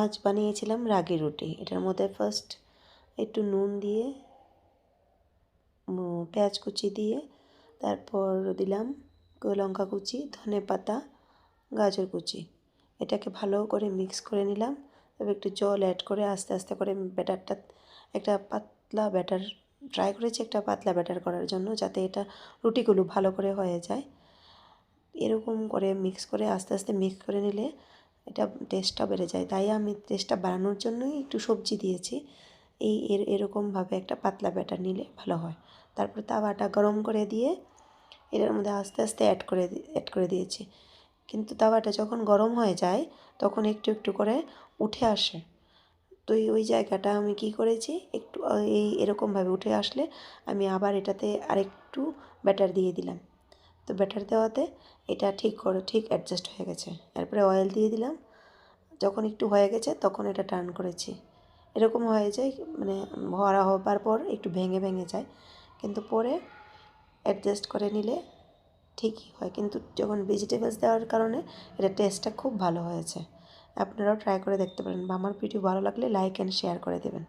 আজ বানিয়েছিলাম রাগি রুটি। এটার মধ্যে ফার্স্ট একটু নুন দিয়ে পেঁয়াজ কুচি দিয়ে তারপর দিলাম লঙ্কা কুচি, ধনেপাতা, গাজর কুচি। এটাকে ভালো করে মিক্স করে নিলাম। তবে একটু জল অ্যাড করে আস্তে আস্তে করে ব্যাটারটা একটা পাতলা ব্যাটার ট্রাই করেছি, একটা পাতলা ব্যাটার করার জন্য, যাতে এটা রুটিগুলো ভালো করে হয়ে যায়। এরকম করে মিক্স করে আস্তে আস্তে মিক্স করে নিলে এটা টেস্টটা বেড়ে যায়। তাই আমি টেস্টটা বাড়ানোর জন্যই একটু সবজি দিয়েছি। এরকমভাবে একটা পাতলা ব্যাটার নিলে ভালো হয়। তারপর তাওয়াটা গরম করে দিয়ে এটার মধ্যে আস্তে আস্তে অ্যাড করে দিয়েছি। কিন্তু তাওয়াটা যখন গরম হয়ে যায় তখন একটু একটু করে উঠে আসে। তো ওই জায়গাটা আমি কী করেছি, একটু এরকমভাবে উঠে আসলে আমি আবার এটাতে আরেকটু ব্যাটার দিয়ে দিলাম। তো ব্যাটার দেওয়াতে এটা ঠিক অ্যাডজাস্ট হয়ে গেছে। এরপরে অয়েল দিয়ে দিলাম। যখন একটু হয়ে গেছে তখন এটা টার্ন করেছি। এরকম হয়ে যায়, মানে ভরা হবার পর একটু ভেঙে ভেঙে যায়, কিন্তু পরে অ্যাডজাস্ট করে নিলে ঠিকই হয়। কিন্তু যখন ভেজিটেবলস দেওয়ার কারণে এটা টেস্টটা খুব ভালো হয়েছে। আপনারাও ট্রাই করে দেখতে পারেন। বা আমার ভিডিও ভালো লাগলে লাইক অ্যান্ড শেয়ার করে দেবেন।